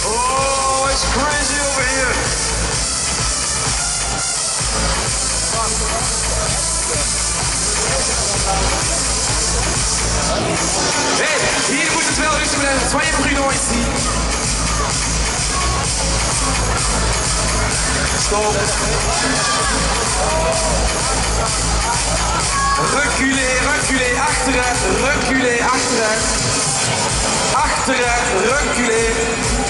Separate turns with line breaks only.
Oh, it's crazy over here. Hey, hier moet het wel rustig blijven. Soyez prudents ici. Stop. Reculez, reculez, achteruit, reculez, achteruit. Achteruit, reculez.